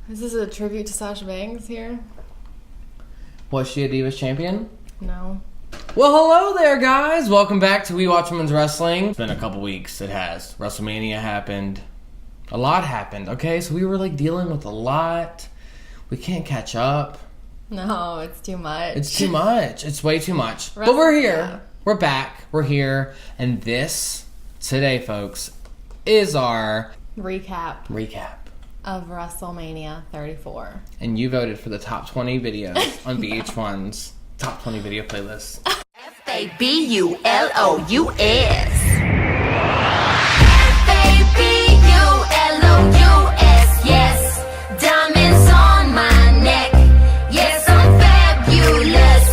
Is this a tribute to Sasha Banks here? Was she a Divas champion? No. Well, hello there, guys. Welcome back to We Watch Women's Wrestling. It's been a couple weeks. It has. WrestleMania happened. A lot happened, okay? So we were, dealing with a lot. We can't catch up. No, it's too much. It's too much. It's way too much. But we're here. Yeah. We're back. We're here. And this, today, folks, is our... Recap. Of WrestleMania 34. And you voted for the top 20 videos on VH1's top 20 video playlist. FABULOUS. FABULOUS, yes. Diamonds on my neck. Yes, I'm fabulous.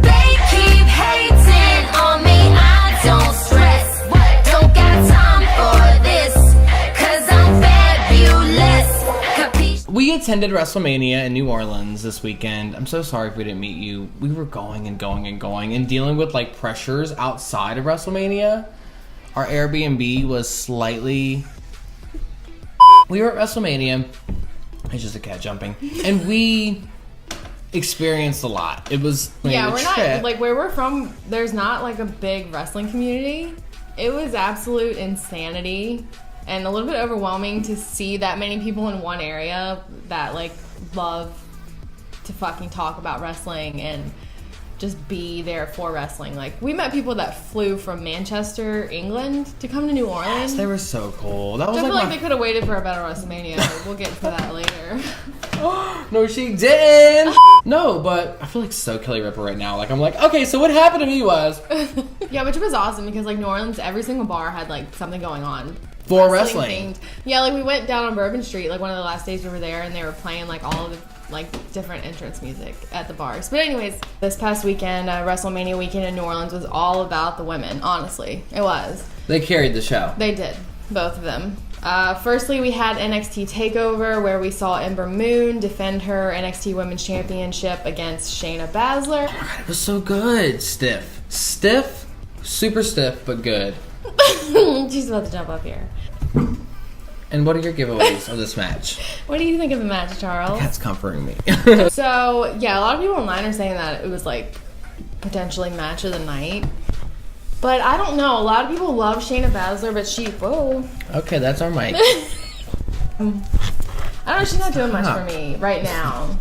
They keep hating on me, I don't stress. Don't got time for this, cause I'm fabulous. We attended WrestleMania in New Orleans this weekend. I'm so sorry if we didn't meet you. We were going and dealing with pressures outside of WrestleMania. Our Airbnb was slightly... We were at WrestleMania. It's just a cat jumping. And we experienced a lot. It was we're not... where we're from, there's not, a big wrestling community. It was absolute insanity. And a little bit overwhelming to see that many people in one area that, love to fucking talk about wrestling and just be there for wrestling. We met people that flew from Manchester, England to come to New Orleans. Yes, they were so cool. That was I feel like they could have waited for a better WrestleMania. But we'll get to that later. No, she didn't. No, but I feel so Kelly Ripa right now. I'm okay, so what happened to me was... Yeah, which was awesome because, New Orleans, every single bar had, something going on. For wrestling. Themed. Yeah, we went down on Bourbon Street, one of the last days we were there, and they were playing, all of the, different entrance music at the bars. But anyways, this past weekend, WrestleMania weekend in New Orleans was all about the women, honestly. It was. They carried the show. They did. Both of them. Firstly, we had NXT Takeover, where we saw Ember Moon defend her NXT Women's Championship against Shayna Baszler. Oh my God, it was so good. Stiff. Super stiff, but good. She's about to jump up here. And what are your giveaways of this match? What do you think of the match, Charles? That's comforting me. So, yeah, a lot of people online are saying that it was, potentially match of the night. But I don't know. A lot of people love Shayna Baszler, but whoa. Okay, that's our mic. I don't know. She's not doing much for me right now.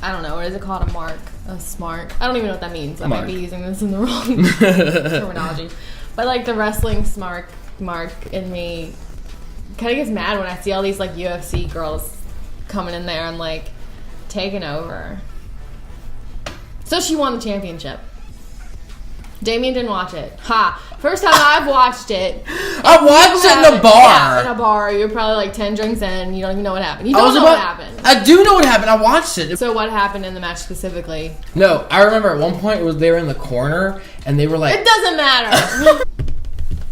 I don't know. What is it called? A mark? A smart? I don't even know what that means. I might be using this in the wrong terminology. But, the wrestling smart mark in me kind of gets mad when I see all these, UFC girls coming in there and, taking over. So she won the championship. Damien didn't watch it. Ha! First time I've watched it. I watched it in a bar. Yeah, in a bar. You're probably 10 drinks in. You don't even know what happened. You don't know what happened. I do know what happened. I watched it. So what happened in the match specifically? No, I remember at one point they were in the corner and they were It doesn't matter.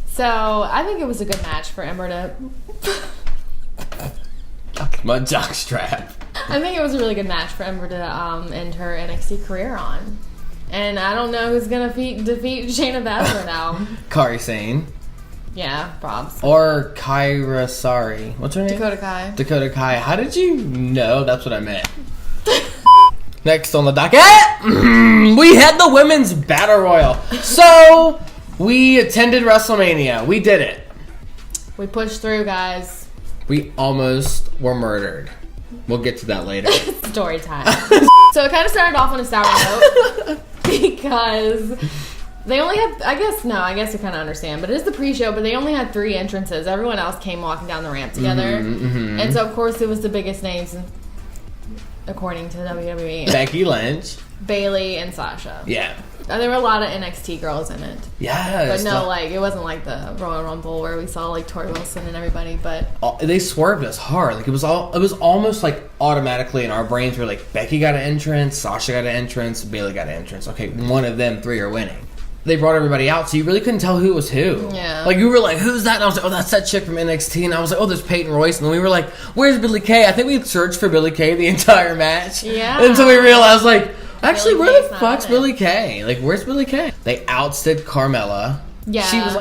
So I think it was a good match for Ember to... My jockstrap. I think it was a really good match for Ember to end her NXT career on. And I don't know who's going to defeat Shayna Baszler now. Kairi Sane. Yeah, props. Or Kyra Sari. What's her name? Dakota Kai. How did you know that's what I meant? Next on the docket, we had the Women's Battle Royal. So, we attended WrestleMania. We did it. We pushed through, guys. We almost were murdered. We'll get to that later. Story time. So it kind of started off on a sour note because they only had, I guess you kind of understand, but it is the pre-show, but they only had 3 entrances. Everyone else came walking down the ramp together. And so, of course, it was the biggest names, according to WWE. Becky Lynch. Bayley and Sasha. Yeah. There were a lot of NXT girls in it. Yeah. But no, it wasn't like the Royal Rumble where we saw Tori Wilson and everybody, but they swerved us hard. It was almost automatically in our brains we're Becky got an entrance, Sasha got an entrance, Bayley got an entrance. Okay, one of them 3 are winning. They brought everybody out, so you really couldn't tell who was who. Yeah. You were who's that? And I was oh, that's that chick from NXT. And I was oh, there's Peyton Royce. And then we were where's Billie Kay? I think we searched for Billie Kay the entire match. Yeah. Until we realized, actually, where the fuck's Billie Kay? Where's Billie Kay? They ousted Carmela. Yeah. She was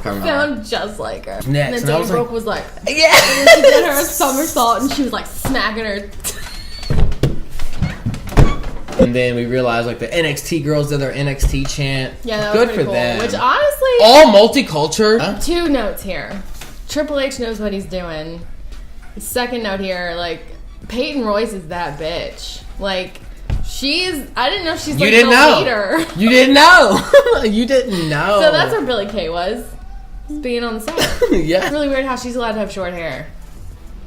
Carmela. Sound just like her. Next, and and then I was Dana Brooke was like, Yeah! and then she did her somersault and she was like smacking her. And then we realized like the NXT girls did their NXT chant. Yeah, that was good pretty for cool. them. Which honestly, all multicultural. Huh? 2 notes here. Triple H knows what he's doing. The second note here, like Peyton Royce is that bitch. Like I didn't know she's like the leader. You didn't know. You didn't know. So that's where Billie Kay was. Being on the side. Yeah. It's really weird how she's allowed to have short hair.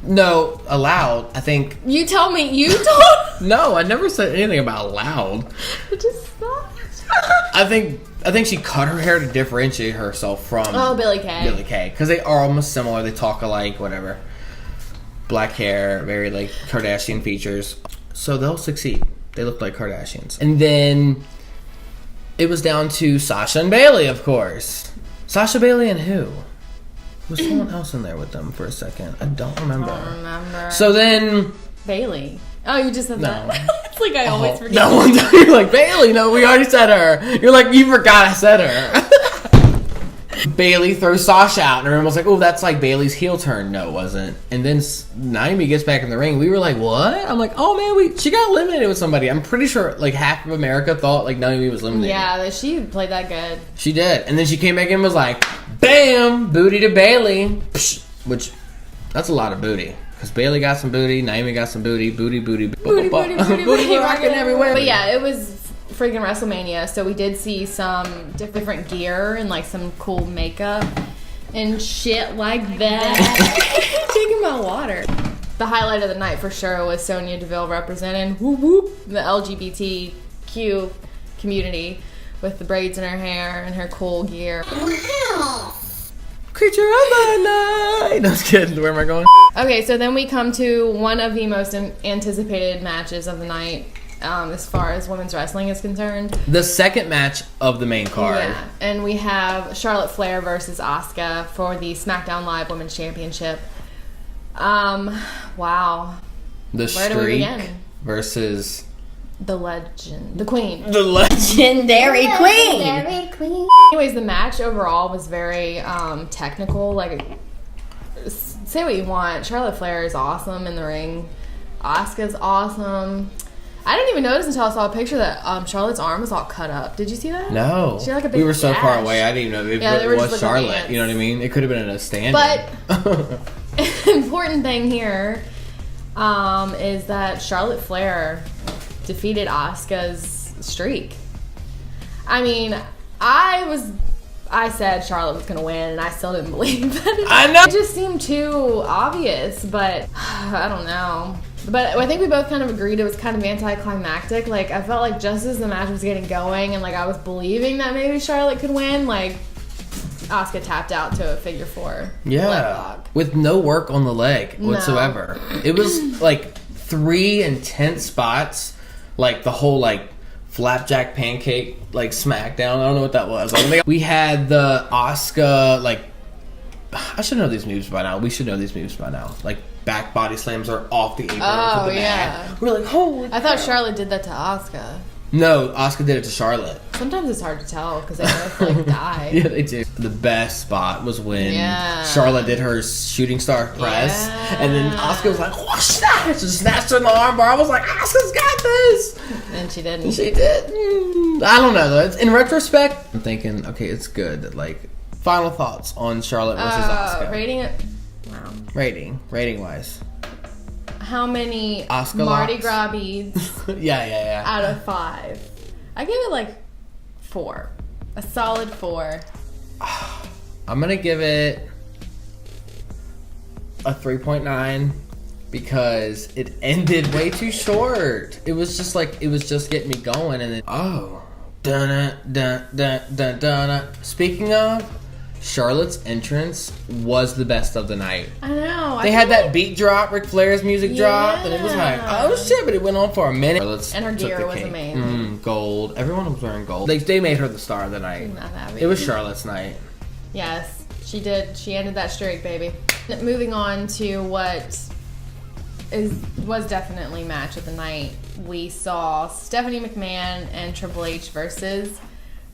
No, allowed. I think. You told me. You told. No, I never said anything about loud. It just stopped. I think she cut her hair to differentiate herself from Billie Kay. Billie Kay, because they are almost similar. They talk alike, whatever. Black hair, very like Kardashian features. So they'll succeed. They look like Kardashians. And then it was down to Sasha and Bayley, of course. Sasha, Bayley, and who? Was someone else in there with them for a second? I don't remember. I don't remember. So then Bayley. Oh, you just said No. that. It's like I always forget. No one. You're like Bayley. No, we already said her. You're like you forgot I said her. Bayley throws Sasha out, and everyone was like, "Oh, that's like Bayley's heel turn." No, it wasn't. And then Naomi gets back in the ring. We were like, "What?" I'm like, "Oh man, she got eliminated with somebody." I'm pretty sure like half of America thought like Naomi was eliminated. Yeah, she played that good. She did, and then she came back in and was like, "Bam, booty to Bayley," which that's a lot of booty. Because Bayley got some booty, Naomi got some booty, booty rocking everywhere. But yeah, it was freaking WrestleMania, so we did see some different gear and like some cool makeup and shit like that. Taking my water. The highlight of the night for sure was Sonya Deville representing the LGBTQ community with the braids in her hair and her cool gear. Creature of the night. No, I was kidding. Where am I going? Okay, so then we come to one of the most anticipated matches of the night, as far as women's wrestling is concerned. The second match of the main card. Yeah, and we have Charlotte Flair versus Asuka for the SmackDown Live Women's Championship. Wow. The Where do we Streak begin? versus the legend, the queen. the legendary queen. Legendary queen. Anyways, the match overall was very technical. Like, say what you want, Charlotte Flair is awesome in the ring. Asuka's awesome. I didn't even notice until I saw a picture that Charlotte's arm was all cut up. Did you see that? No. She had like a big we were so far gash. away, I didn't even know if Yeah, they were it just was looking Charlotte. ants. You know what I mean? It could have been a stand. But important thing here is that Charlotte Flair defeated Asuka's streak. I mean, I said Charlotte was going to win, and I still didn't believe that. I know. It just seemed too obvious, but I don't know. But I think we both kind of agreed it was kind of anticlimactic. Like, I felt like just as the match was getting going and, like, I was believing that maybe Charlotte could win, like, Asuka tapped out to a figure 4 leg lock. With no work on the leg whatsoever. It was, like, 3 intense spots. Like, the whole, like, flapjack pancake, like, smackdown. I don't know what that was. Like, we had the Asuka, like, I should know these moves by now. We should know these moves by now. Like, back body slams are off the apron to the mat. We're like, holy I thought Charlotte did that to Asuka. No, Asuka did it to Charlotte. Sometimes it's hard to tell because they both, like, die. Yeah, they do. The best spot was when Yeah. Charlotte did her shooting star press, Yeah. and then Asuka was like, whoosh, snatch! Just snatched her in the armbar. I was like, Asuka's got this! And she didn't. She did. I don't know, though. In retrospect, I'm thinking, okay, it's good that, like, final thoughts on Charlotte versus Asuka. Rating it. Wow. Rating-wise. How many Asuka Mardi locks. Gras beads Yeah. out of 5? I give it like 4. A solid 4. I'm gonna give it a 3.9 because it ended way too short. It was just like, it was just getting me going, and then dun. Speaking of, Charlotte's entrance was the best of the night. I know. They had that beat drop, Ric Flair's music drop, and it was like, oh shit, but it went on for a minute. And her gear was amazing. Gold. Everyone was wearing gold. They made her the star of the night. Not happy. It was Charlotte's night. Yes, she did. She ended that streak, baby. Moving on to what was definitely match of the night. We saw Stephanie McMahon and Triple H versus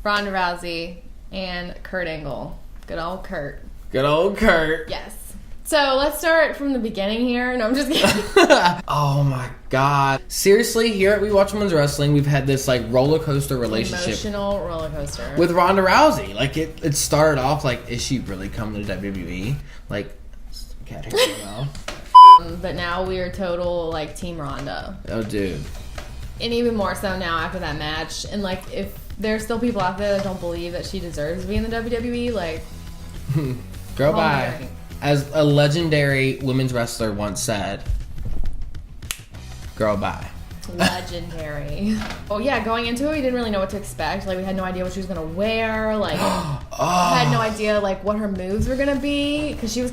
Ronda Rousey and Kurt Angle Good old Kurt. Good old Kurt. Yes. So let's start from the beginning here. No, I'm just kidding. Oh my god. Seriously, here at We Watch Women's Wrestling, we've had this like roller coaster relationship. Emotional roller coaster. With Ronda Rousey. Like it started off like, is she really coming to WWE? Like, cat hair in her mouth. But now we are total like Team Ronda. Oh dude. And even more so now after that match. And like if there's still people out there that don't believe that she deserves to be in the WWE, like girl bye. As a legendary women's wrestler once said, girl bye. Legendary. Oh yeah, going into it, we didn't really know what to expect. Like we had no idea what she was gonna wear. Like had no idea like what her moves were gonna be because she was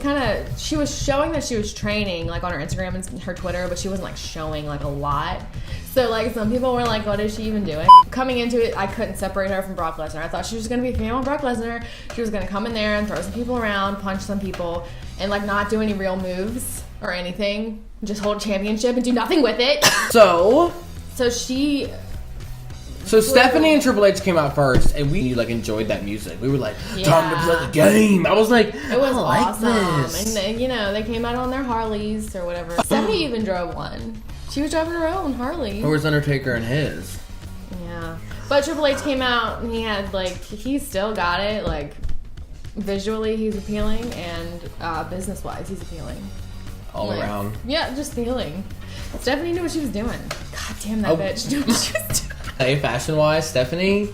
showing that she was training like on her Instagram and her Twitter, but she wasn't like showing like a lot. So like some people were like, what is she even doing? Coming into it, I couldn't separate her from Brock Lesnar. I thought she was gonna be a female Brock Lesnar. She was gonna come in there and throw some people around, punch some people, and like not do any real moves or anything. Just hold a championship and do nothing with it. So Stephanie and Triple H came out first, and we like enjoyed that music. We were like, time to play the game. I was like, it was awesome. This. And they, they came out on their Harleys or whatever. Stephanie even drove one. She was driving her own Harley. Or was Undertaker in his? Yeah, but Triple H came out and he had like he still got it. Like visually, he's appealing, and business wise, he's appealing. All around. Yeah, just feeling. Stephanie knew what she was doing. God damn that bitch knew what she was doing. Hey, fashion wise, Stephanie.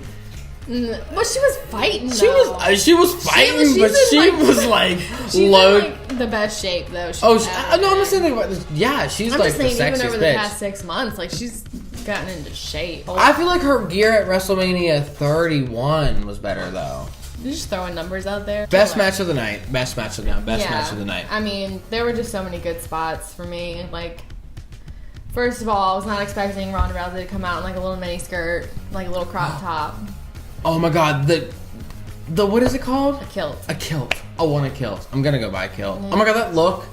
Well, she was fighting. She was fighting, but she was like low. She's in like the best shape though. No, I'm not saying about this. Yeah, she's I'm like just saying, the sexiest even over bitch. the past 6 months, like she's gotten into shape. I feel like her gear at WrestleMania 31 was better though. You're just throwing numbers out there. Best match of the night. Best match of the night. I mean, there were just so many good spots for me. Like, first of all, I was not expecting Ronda Rousey to come out in like a little mini skirt, like a little crop top. Oh my god, the what is it called? A kilt. A kilt. I want a kilt. I'm gonna go buy a kilt. Oh my god, that look.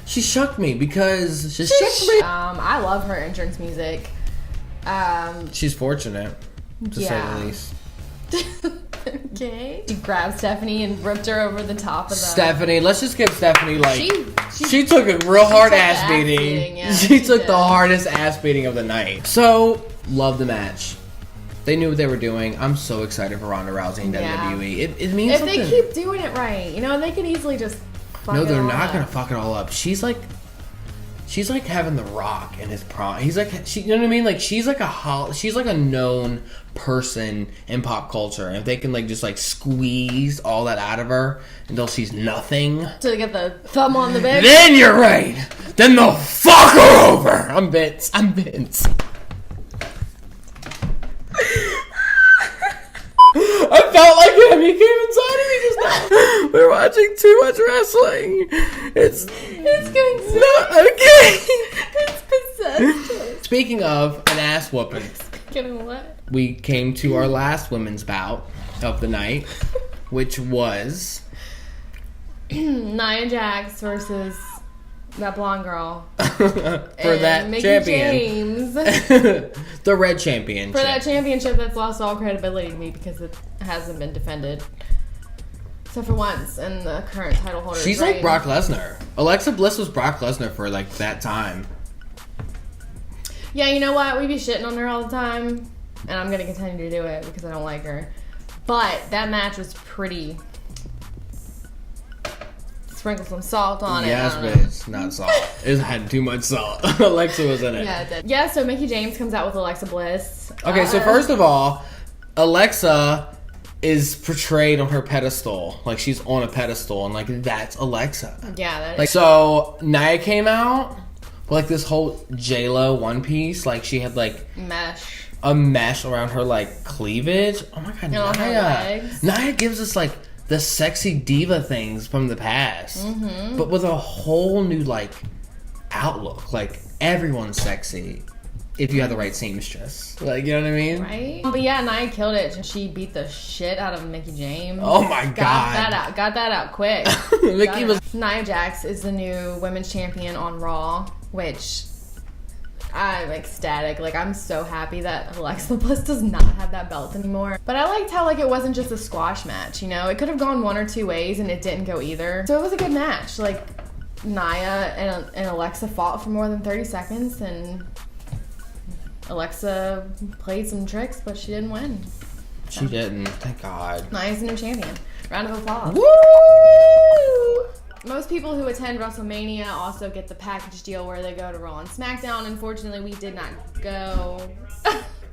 She shook me because she shook me. I love her entrance music. She's fortunate, to say the least. Okay. She grabbed Stephanie and ripped her over the top of the... Stephanie, let's just give Stephanie, like... She took a real hard ass beating. Yeah, she took the hardest ass beating of the night. So, love the match. They knew what they were doing. I'm so excited for Ronda Rousey and WWE. It means something. If they keep doing it right, they could easily just fuck No, it they're all not up. going to fuck it all up. She's like having The Rock in his prime. He's like, you know what I mean? Like she's like a known person in pop culture. And if they can like just like squeeze all that out of her until she's nothing, to get the thumb on the bed. Then you're right. Then they'll fuck her over. I'm Vince. I felt like him. He came inside of me just now. We're watching too much wrestling. It's getting so not okay. It's possessed. Speaking of an ass whooping, Getting what? we came to our last women's bout of the night, which was Nia Jax versus that blonde girl for that Mickey champion, James. the red championship. For that championship that's lost all credibility to me because it hasn't been defended. So for once, and the current title holder. She's like Brock Lesnar. Alexa Bliss was Brock Lesnar for like that time. Yeah, you know what? We be shitting on her all the time, and I'm gonna continue to do it because I don't like her. But that match was pretty. Sprinkle some salt on it. Yes, but it's not salt. It had too much salt. Alexa was in it. Yeah, it did. Yeah, so Mickey James comes out with Alexa Bliss. Okay, so first of all, Alexa is portrayed on her pedestal. Like, she's on a pedestal, and, like, that's Alexa. Yeah, that like, so, Nia came out with, like, this whole J-Lo one piece. Like, she had, like... mesh. A mesh around her, like, cleavage. Oh, my God, Nia. Nia gives us, like... the sexy diva things from the past, but with a whole new like outlook. Like everyone's sexy if you have the right seamstress. Like, you know what I mean? Right. But yeah, Nia killed it. She beat the shit out of Mickey James. Oh my god! Got that out quick. Mickey was. Nia Jax is the new women's champion on Raw, which I'm ecstatic. Like, I'm so happy that Alexa Bliss does not have that belt anymore. But I liked how, like, it wasn't just a squash match, you know? It could have gone one or two ways, and it didn't go either. So it was a good match. Like, Nia and Alexa fought for more than 30 seconds, and Alexa played some tricks, but she didn't win. She didn't. Thank God. Nia's the new champion. Round of applause. Woo! Most people who attend WrestleMania also get the package deal where they go to Raw and SmackDown. Unfortunately, we did not go.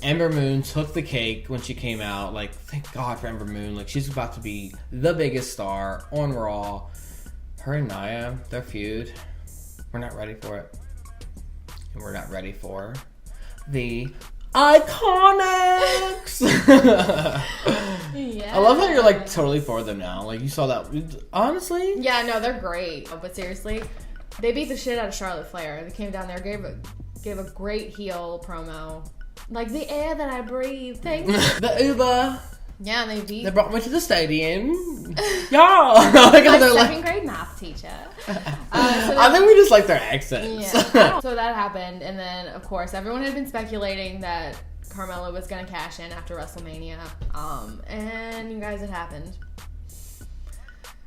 Ember Moon took the cake when she came out. Like, thank God for Ember Moon. Like, she's about to be the biggest star on Raw. Her and Nia, their feud, we're not ready for it. And we're not ready for the Iconics! Yeah. I love how you're, like, totally for them now. Like, you saw that. Honestly? Yeah, no, they're great. But seriously, they beat the shit out of Charlotte Flair. They came down there, gave a great heel promo. Like, the air that I breathe. Thanks. The Uber. Yeah, and They brought me to the stadium. Y'all. Like, my they're second like, grade math teacher. I think we just like their accents. Yeah. So that happened, and then, of course, everyone had been speculating that Carmela was going to cash in after WrestleMania. And you guys, it happened.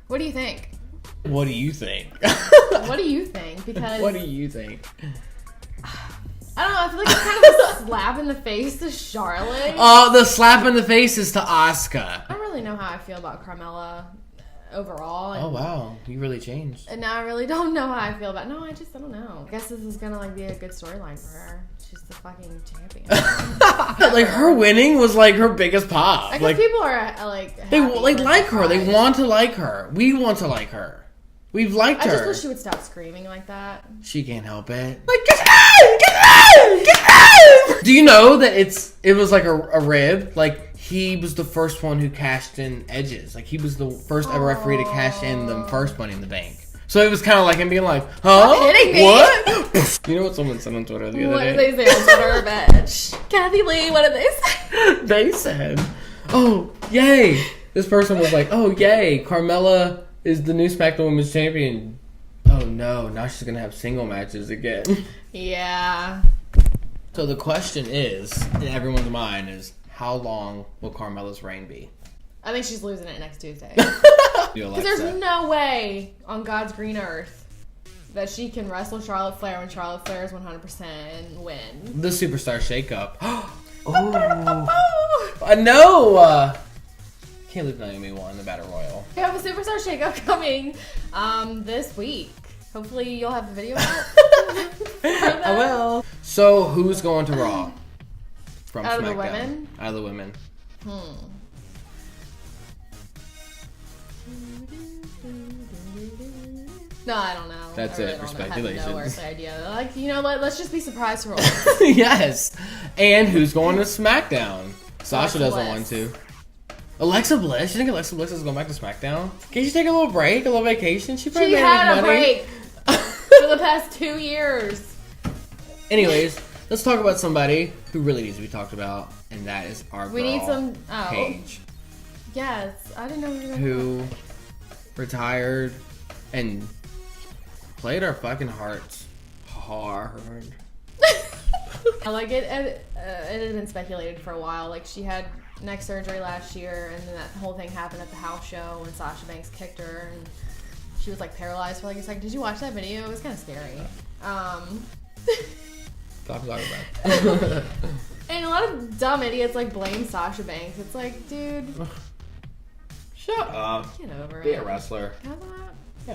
What do you think? What do you think? What do you think? Because What do you think? I don't know, I feel like it's kind of a slap in the face to Charlotte. Oh, the slap in the face is to Asuka. I don't really know how I feel about Carmela overall. Oh, wow. You really changed. And now I really don't know how I feel about. No, I don't know. I guess this is gonna like be a good storyline for her. She's the fucking champion. Like, her winning was like her biggest pop. I guess Like, people are like they happy like her. They surprise. want to like her. We want to like her. We've liked I her. just wish she would stop screaming like that. She can't help it. Like, get out! Get out! Get out! Do you know that it was like a rib? Like, he was the first one who cashed in Edge's. Like, he was the first ever referee to cash in the first Money in the Bank. So it was kind of like him being like, huh? Stop hitting me. What? You know what someone said on Twitter the other What day? did they say on Twitter, bitch? Kathy Lee, what did they say? They said, oh, yay. This person was like, oh, yay. Carmela is the new SmackDown Women's Champion. Oh, no. Now she's going to have single matches again. Yeah. So the question is, in everyone's mind, is how long will Carmella's reign be? I think she's losing it next Tuesday. You Because there's no way on God's green earth that she can wrestle Charlotte Flair when Charlotte Flair is 100% and win. The Superstar Shakeup. Oh, I know. Can't believe Naomi won the Battle Royal. We have a Superstar Shakeup coming this week. Hopefully you'll have the video out. I will. So who's going to Raw from Out of SmackDown? the women? Out of the women. No, I don't know. That's I really it don't for know. I have no speculations. earthly idea. Like, you know what? Let's just be surprised for all. Yes. And who's going to SmackDown? Sasha Alexa doesn't Bliss. want to. Alexa Bliss? You think Alexa Bliss is going back to SmackDown? Can she take a little break, a little vacation? She probably She made had enough a money. break for the past 2 years. Anyways, let's talk about somebody who really needs to be talked about, and that is our We girl, need some. Oh. Paige, Yes. I didn't know we were going to. who retired and played our fucking hearts hard. Like, it had been speculated for a while. Like, she had neck surgery last year, and then that whole thing happened at the house show when Sasha Banks kicked her, and she was, like, paralyzed for, like, a second. Did you watch that video? It was kind of scary. Talk about it. And a lot of dumb idiots, like, blame Sasha Banks. It's like, dude, Shut up. get over Be it. a wrestler. How about? Yeah.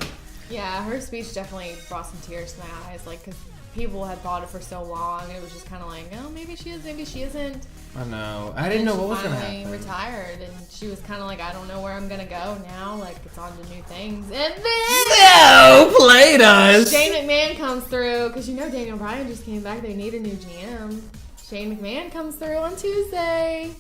Yeah, her speech definitely brought some tears to my eyes, like, because people had thought it for so long, and it was just kind of like, oh, maybe she is, maybe she isn't. I know. I didn't know what was going to happen. Retired, and she was kind of like, I don't know where I'm gonna go now. Like, it's on to new things. And then No, played us. Shane McMahon comes through, because you know Daniel Bryan just came back. They need a new GM. Shane McMahon comes through on Tuesday.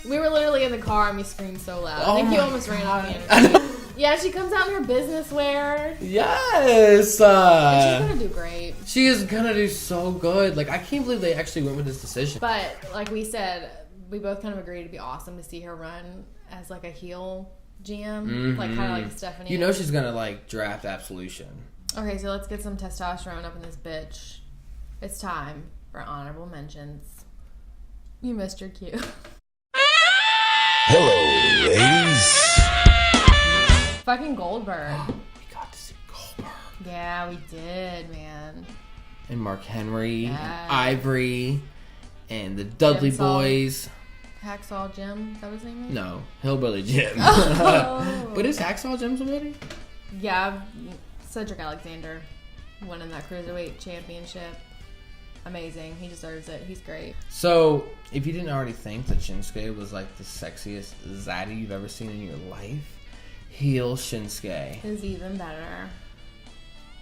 We were literally in the car and we screamed so loud. I think you almost ran off the interview. Yeah, she comes out in her business wear. Yes. And she's gonna do great. She is gonna do so good. Like, I can't believe they actually went with this decision. But like we said, we both kind of agreed it'd be awesome to see her run as like a heel GM, like kind of like Stephanie. You know she's gonna like draft Absolution. Okay, so let's get some testosterone up in this bitch. It's time. for honorable mentions. You missed your cue. Hello, ladies. Fucking Goldberg. We got to see Goldberg. Yeah, we did, man. And Mark Henry, Yeah. and Ivory, and the Dudley Jim Saul. Boys. Hacksaw Jim, is that what his name is? No, Hillbilly Jim. Oh. But is Hacksaw Jim somebody? Yeah, Cedric Alexander winning that Cruiserweight Championship. Amazing. He deserves it. He's great. So, if you didn't already think that Shinsuke was like the sexiest zaddy you've ever seen in your life, heel Shinsuke. Is even better.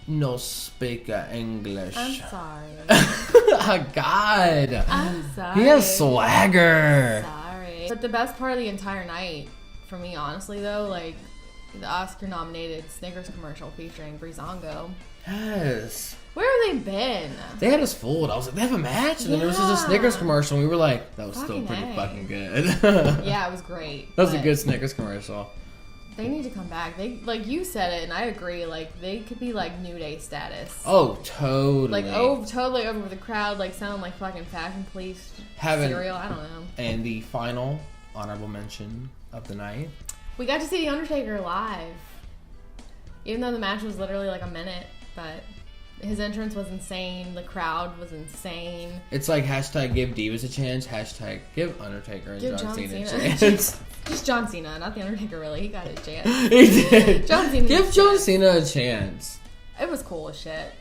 No speak English. I'm sorry. Oh, God. I'm sorry. He has swagger. Sorry. But the best part of the entire night, for me, honestly, though, like, the Oscar-nominated Snickers commercial featuring Breezango. Yes. Where have they been? They had us fooled. I was like, they have a match? And then there was just a Yeah. Snickers commercial, and we were like, that was still Fucking pretty A. fucking good. Yeah, it was great. That was a but good Snickers commercial. They need to come back. They, like you said it, and I agree. Like, they could be like New Day status. Oh, totally. Like, totally over with the crowd. Like, sounding like fucking Fashion Police cereal. I don't know. And the final honorable mention of the night. We got to see The Undertaker live. Even though the match was literally like a minute, but his entrance was insane. The crowd was insane. It's like hashtag give Divas a chance, hashtag give Undertaker and Give John Cena a Cena. chance. Just John Cena, not The Undertaker, really. He got his chance. He did. John Cena. Give John Cena a chance. It was cool as shit.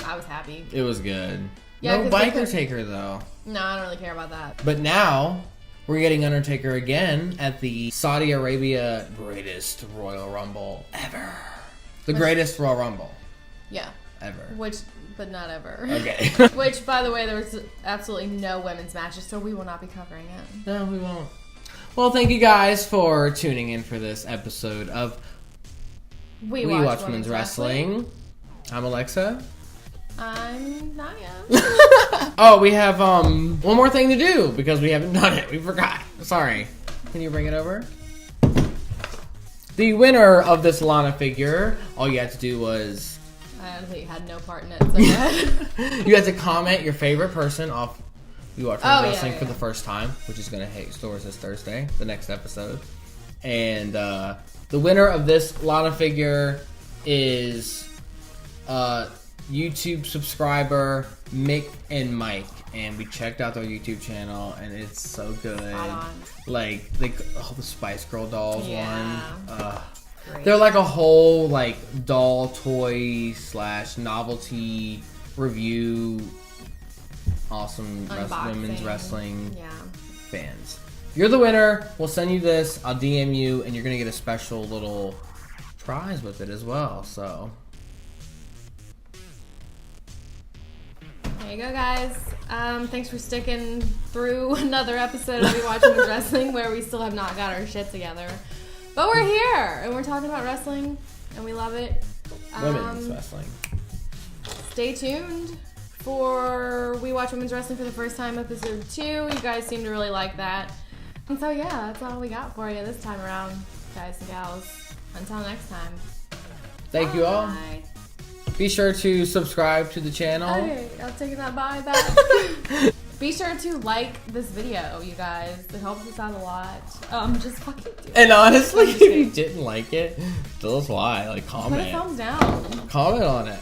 I was happy. It was good. Yeah, No 'cause they biker could- taker though. No, I don't really care about that. But now we're getting Undertaker again at the Saudi Arabia greatest Royal Rumble ever. The greatest Royal Rumble Yeah. ever. But not ever. Okay. Which, by the way, there was absolutely no women's matches, so we will not be covering it. No, we won't. Well, thank you guys for tuning in for this episode of We Watch Women's Wrestling. I'm Alexa. I'm Nia. Oh, we have one more thing to do because we haven't done it. We forgot. Sorry. Can you bring it over? The winner of this Lana figure, all you had to do was I honestly had no part in it, so go ahead. you had to comment your favorite person off We Watch Women's Wrestling for yeah. the first time, which is going to hit stores this Thursday, the next episode. And the winner of this Lana figure is YouTube subscriber Mick and Mikke. And we checked out their YouTube channel, and it's so good. Spot on. Like the Spice Girl dolls Yeah. one. Great. They're like a whole like doll toy / novelty review. Awesome women's wrestling Yeah. fans. You're the winner. We'll send you this. I'll DM you, and you're gonna get a special little prize with it as well. So There you go, guys. Thanks for sticking through another episode of We Watch Women's Wrestling where we still have not got our shit together. But we're here, and we're talking about wrestling, and we love it. women's wrestling. Stay tuned for We Watch Women's Wrestling for the first time, episode 2. You guys seem to really like that. And so, yeah, that's all we got for you this time around, guys and gals. Until next time. Thank you all. Bye. Be sure to subscribe to the channel. Okay, I'll take that bye back. Be sure to like this video, you guys. It helps us out a lot. Just fucking do it. And honestly, I'm if just you kidding. didn't like it, tell us why. Like, Put a comment. thumbs down. Comment on it.